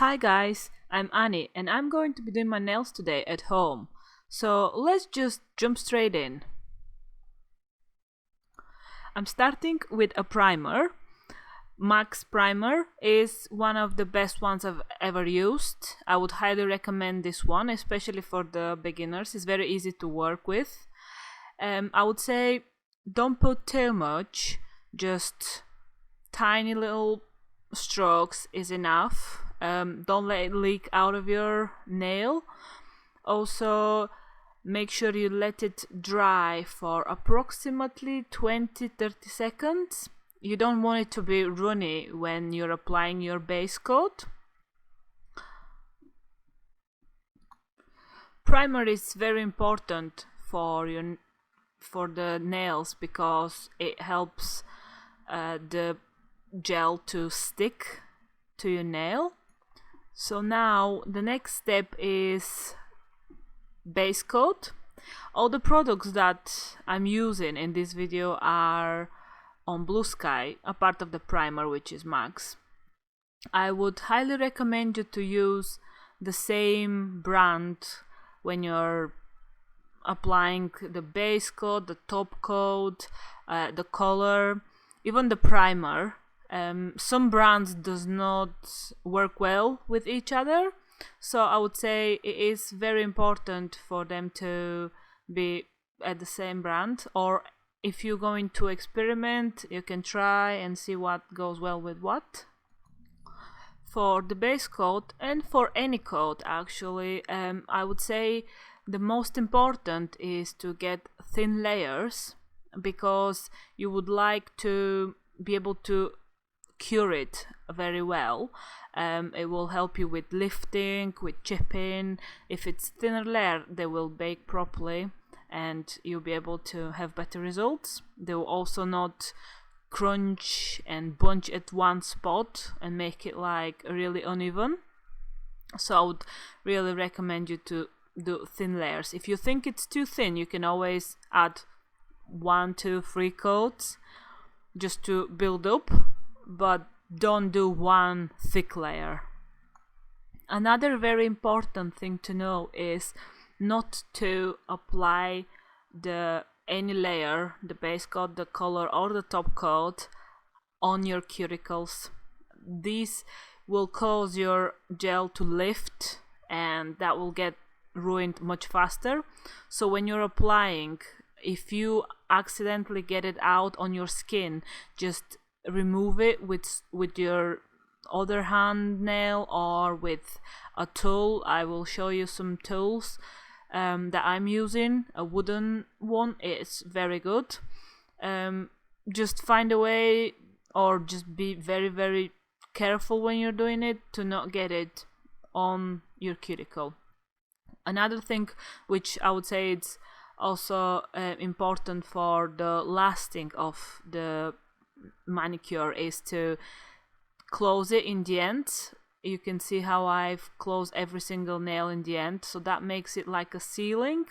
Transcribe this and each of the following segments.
Hi guys, I'm Annie and I'm going to be doing my nails today at home. So let's just jump straight in. I'm starting with a primer. MAC's primer is one of the best ones I've ever used. I would highly recommend this one, especially for the beginners. It's very easy to work with. I would say don't put too much, just tiny little strokes is enough. Don't let it leak out of your nail. Also, make sure you let it dry for approximately 20-30 seconds. You don't want it to be runny when you're applying your base coat. Primer is very important for the nails because it helps the gel to stick to your nail. So now the next step is base coat. All the products that I'm using in this video are on Blue Sky, a part of the primer, which is MAC's. I would highly recommend you to use the same brand when you're applying the base coat, the top coat, the color, even the primer. Some brands does not work well with each other, so I would say it is very important for them to be at the same brand, or if you're going to experiment, you can try and see what goes well with what. For the base coat, and for any coat actually, I would say the most important is to get thin layers, because you would like to be able to cure it very well. It will help you with lifting, with chipping. If it's thinner layer, they will bake properly and you'll be able to have better results. They will also not crunch and bunch at one spot and make it like really uneven. So I would really recommend you to do thin layers. If you think it's too thin, you can always add 1, 2, 3 coats just to build up, but don't do one thick layer. Another very important thing to know is not to apply any layer, the base coat, the color, or the top coat on your cuticles. These will cause your gel to lift and that will get ruined much faster. So when you're applying, if you accidentally get it out on your skin, just remove it with your other hand nail or with a tool. I will show you some tools that I'm using. A wooden one is very good. Just find a way, or just be very, very careful when you're doing it to not get it on your cuticle. Another thing which I would say it's also important for the lasting of the manicure is to close it in the end. You can see how I've closed every single nail in the end, so that makes it like a sealing,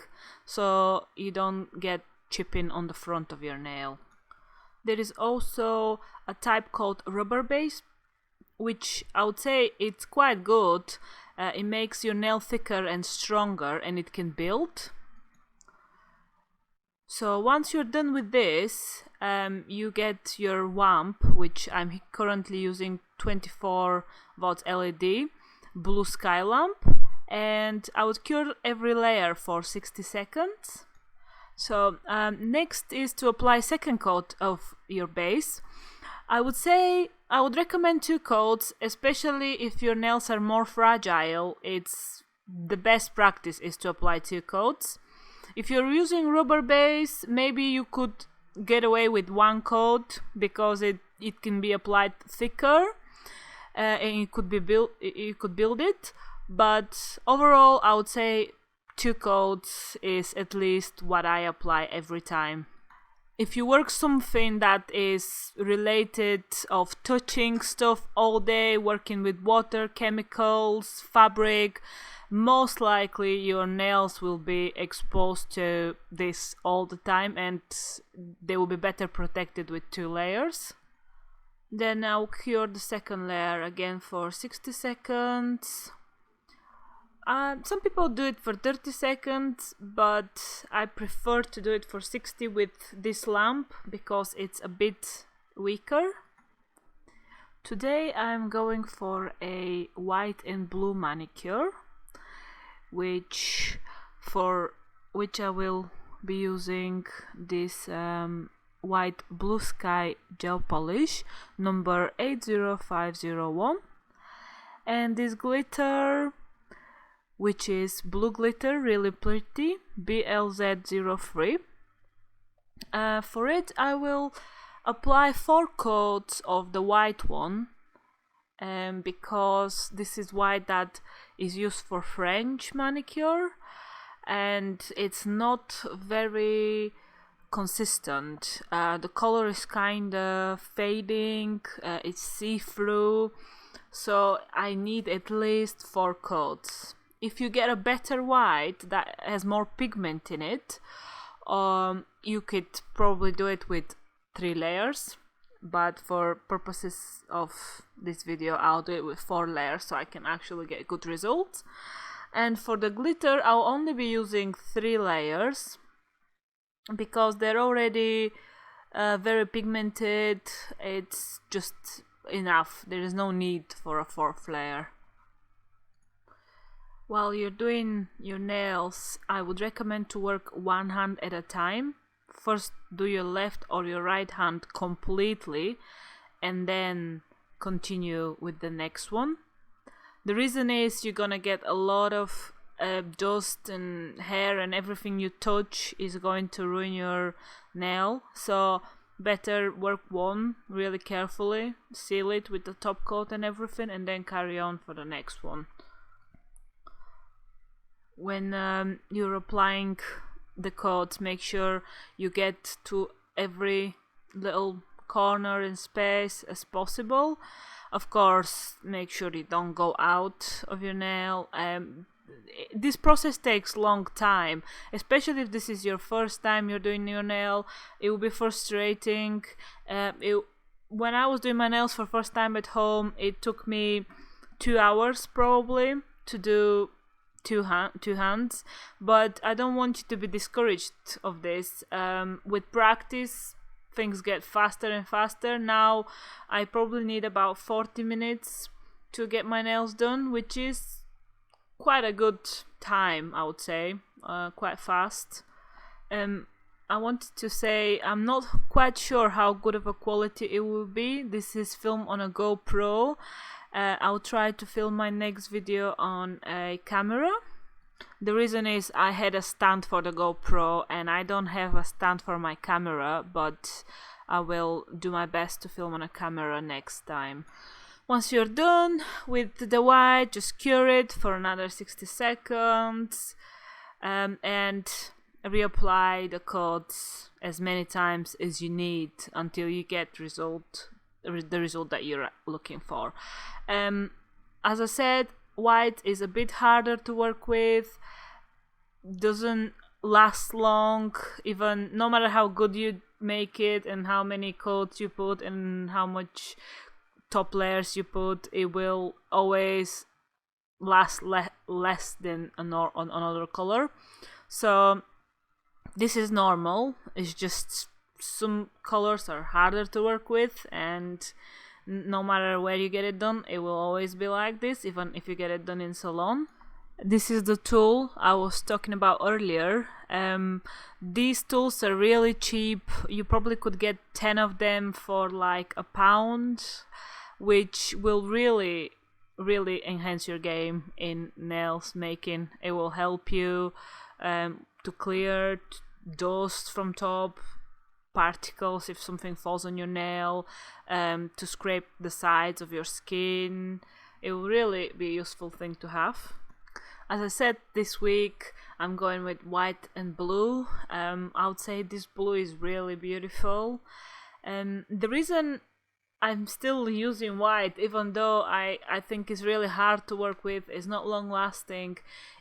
so you don't get chipping on the front of your nail. There is also a type called rubber base, which I would say it's quite good. It makes your nail thicker and stronger and it can build. So once you're done with this, you get your lamp, which I'm currently using 24 volts LED Blue Sky lamp, and I would cure every layer for 60 seconds. So next is to apply second coat of your base. I would say I would recommend 2 coats, especially if your nails are more fragile. It's the best practice is to apply 2 coats. If you're using rubber base, maybe you could get away with 1 coat because it can be applied thicker and you could build it. But overall, I would say 2 coats is at least what I apply every time. If you work something that is related of touching stuff all day, working with water, chemicals, fabric, most likely your nails will be exposed to this all the time and they will be better protected with 2 layers. Then I'll cure the second layer again for 60 seconds. Some people do it for 30 seconds, but I prefer to do it for 60 with this lamp because it's a bit weaker. Today I'm going for a white and blue manicure, which I will be using this white blue sky gel polish number 80501, and this glitter, which is blue glitter, really pretty, BLZ03. For it I will apply 4 coats of the white one, because this is white that is used for French manicure and it's not very consistent. The color is kind of fading, it's see-through, so I need at least 4 coats. If you get a better white that has more pigment in it, you could probably do it with 3 layers, but for purposes of this video I'll do it with 4 layers so I can actually get good results. And for the glitter I'll only be using 3 layers because they're already very pigmented. It's just enough, there is no need for a 4th layer. While you're doing your nails, I would recommend to work one hand at a time. First do your left or your right hand completely and then continue with the next one. The reason is you're gonna get a lot of dust and hair, and everything you touch is going to ruin your nail, so better work one really carefully, seal it with the top coat and everything, and then carry on for the next one. When you're applying the coats, make sure you get to every little corner and space as possible. Of course, make sure you don't go out of your nail. This process takes a long time, especially if this is your first time you're doing your nail. It will be frustrating. When I was doing my nails for first time at home, it took me 2 hours probably to do two hands, but I don't want you to be discouraged of this. With practice things get faster and faster. Now I probably need about 40 minutes to get my nails done, which is quite a good time, I would say, quite fast. I wanted to say I'm not quite sure how good of a quality it will be. This is filmed on a GoPro. I'll try to film my next video on a camera. The reason is I had a stand for the GoPro and I don't have a stand for my camera, but I will do my best to film on a camera next time. Once you're done with the white, just cure it for another 60 seconds and reapply the coats as many times as you need until you get the result that you're looking for. As I said, white is a bit harder to work with, doesn't last long, even no matter how good you make it and how many coats you put and how much top layers you put, it will always last less than another color. So this is normal. It's just some colors are harder to work with, and no matter where you get it done, it will always be like this, even if you get it done in salon. This is the tool I was talking about earlier. These tools are really cheap. You probably could get 10 of them for like £1, which will really enhance your game in nails making. It will help you to clear dust from top, particles if something falls on your nail, to scrape the sides of your skin. It will really be a useful thing to have. As I said, this week I'm going with white and blue. I would say this blue is really beautiful. The reason I'm still using white, even though I think it's really hard to work with, it's not long lasting,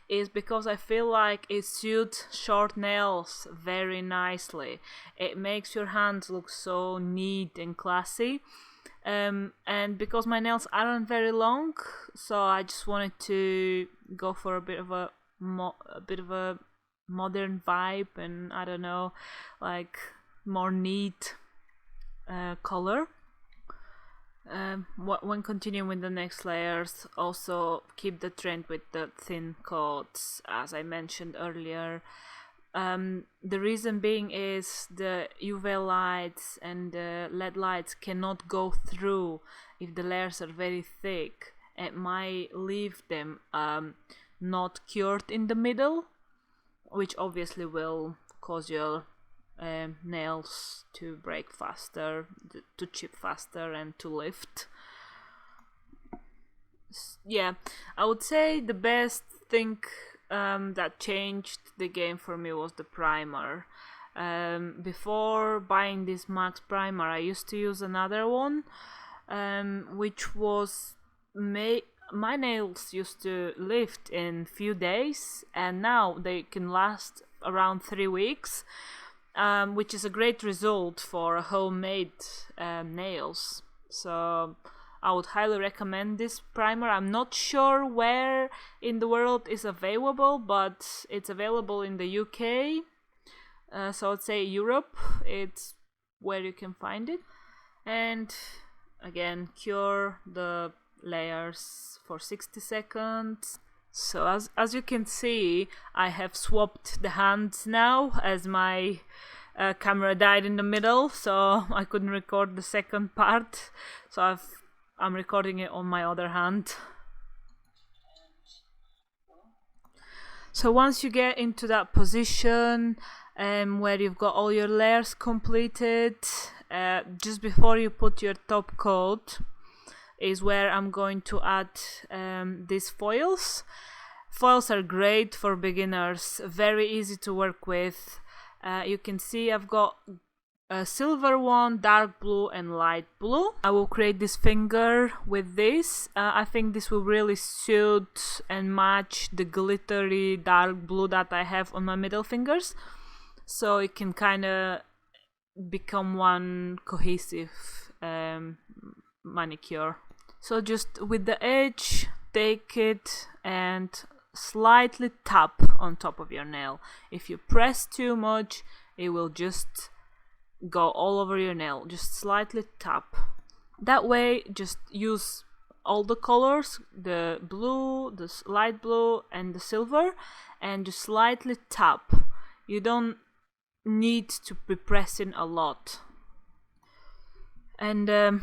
is because I feel like it suits short nails very nicely. It makes your hands look so neat and classy. And because my nails aren't very long, so I just wanted to go for a bit of a modern vibe, and I don't know, like more neat color. When continuing with the next layers, also keep the trend with the thin coats, as I mentioned earlier. The reason being is the UV lights and the LED lights cannot go through if the layers are very thick. It might leave them not cured in the middle, which obviously will cause your nails to break faster, to chip faster, and to lift. Yeah, I would say the best thing that changed the game for me was the primer. Before buying this Max primer, I used to use another one, which was my nails used to lift in few days, and now they can last around 3 weeks, which is a great result for homemade nails. So I would highly recommend this primer. I'm not sure where in the world is available, but it's available in the UK. So I'd say Europe, it's where you can find it. And again, cure the layers for 60 seconds. So as you can see, I have swapped the hands now, as my camera died in the middle, so I couldn't record the second part. So I'm recording it on my other hand. So once you get into that position where you've got all your layers completed, just before you put your top coat is where I'm going to add these foils. Foils are great for beginners, very easy to work with. You can see I've got a silver one, dark blue and light blue. I will create this finger with this. I think this will really suit and match the glittery dark blue that I have on my middle fingers. So it can kind of become one cohesive manicure. So just with the edge, take it and slightly tap on top of your nail. If you press too much, it will just go all over your nail. Just slightly tap. That way, just use all the colors, the blue, the light blue and the silver, and just slightly tap. You don't need to be pressing a lot. And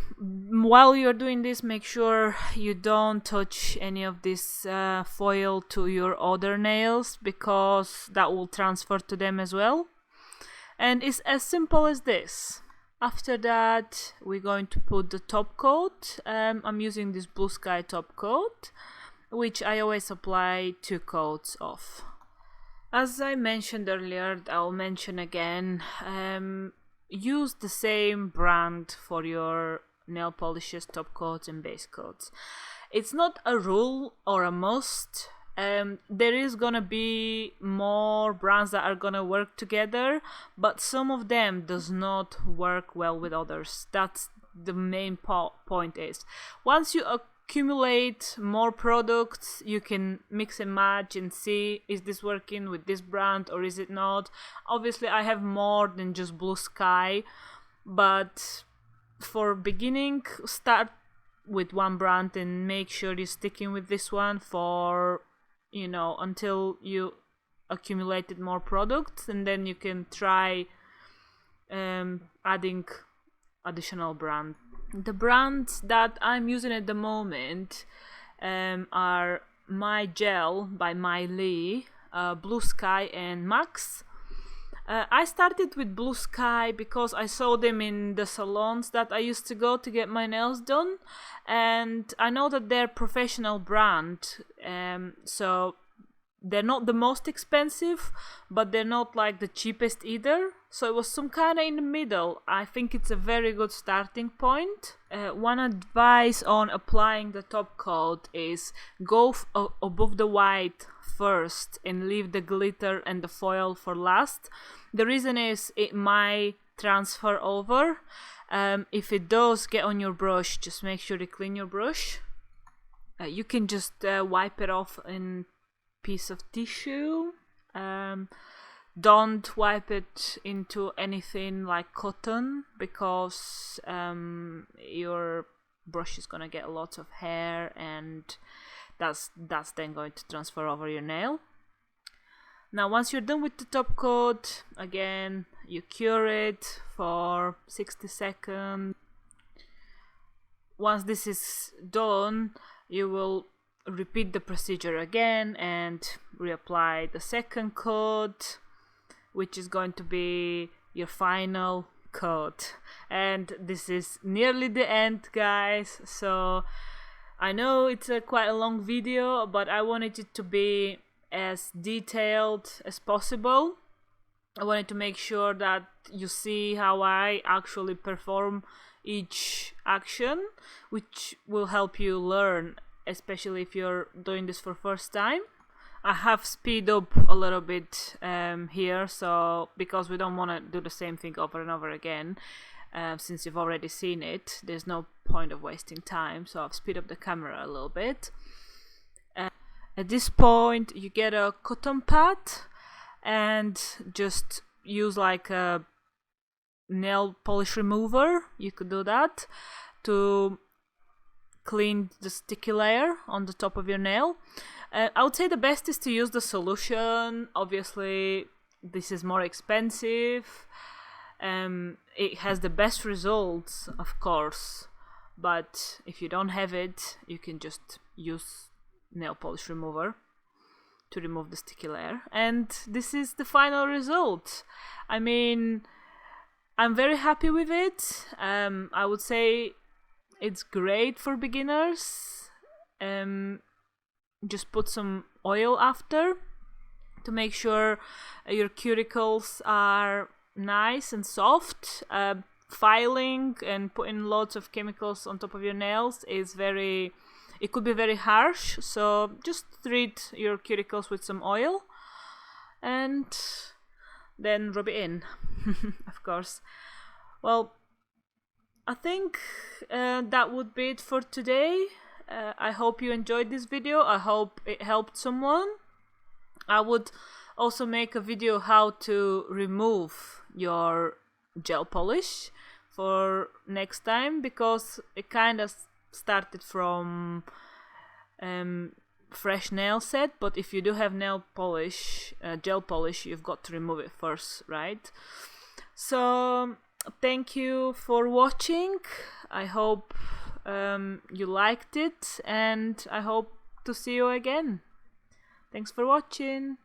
while you're doing this, make sure you don't touch any of this foil to your other nails, because that will transfer to them as well. And it's as simple as this. After that, we're going to put the top coat. I'm using this Blue Sky top coat, which I always apply 2 coats of. As I mentioned earlier, I'll mention again, use the same brand for your nail polishes, top coats and base coats. It's not a rule or a must. There is gonna be more brands that are gonna work together, but some of them does not work well with others. That's the main point is. Once you accumulate more products, you can mix and match and see, is this working with this brand or is it not? Obviously I have more than just Blue Sky, but for beginning, start with one brand and make sure you're sticking with this one for, you know, until you accumulated more products, and then you can try adding additional brand. The brands that I'm using at the moment are My Gel by My Lee, Blue Sky and Max. I started with Blue Sky because I saw them in the salons that I used to go to get my nails done, and I know that they're professional brand, so they're not the most expensive, but they're not like the cheapest either. So it was some kind of in the middle. I think it's a very good starting point. One advice on applying the top coat is go above the white first and leave the glitter and the foil for last. The reason is it might transfer over, If it does get on your brush, just make sure to clean your brush. You can just wipe it off in piece of tissue. Don't wipe it into anything like cotton, because your brush is gonna get lots of hair, and that's then going to transfer over your nail. Now once you're done with the top coat, again you cure it for 60 seconds. Once this is done, you will repeat the procedure again and reapply the second coat, which is going to be your final coat. And this is nearly the end, guys, so I know it's quite a long video, but I wanted it to be as detailed as possible. I wanted to make sure that you see how I actually perform each action, which will help you learn, especially if you're doing this for first time. I have speed up a little bit here, so because we don't want to do the same thing over and over again, since you've already seen it, there's no point of wasting time, so I've speed up the camera a little bit. At this point you get a cotton pad and just use like a nail polish remover, you could do that, to clean the sticky layer on the top of your nail. I would say the best is to use the solution. Obviously this is more expensive. It has the best results, of course, but if you don't have it, you can just use nail polish remover to remove the sticky layer. And this is the final result. I mean, I'm very happy with it. I would say it's great for beginners. Just put some oil after to make sure your cuticles are nice and soft. Filing and putting lots of chemicals on top of your nails is it could be very harsh, so just treat your cuticles with some oil and then rub it in. Of course. Well, I think that would be it for today. I hope you enjoyed this video. I hope it helped someone. I would also make a video how to remove your gel polish for next time, because it kind of started from fresh nail set, but if you do have nail polish, gel polish, you've got to remove it first, right? So thank you for watching. I hope you liked it, and I hope to see you again. Thanks for watching.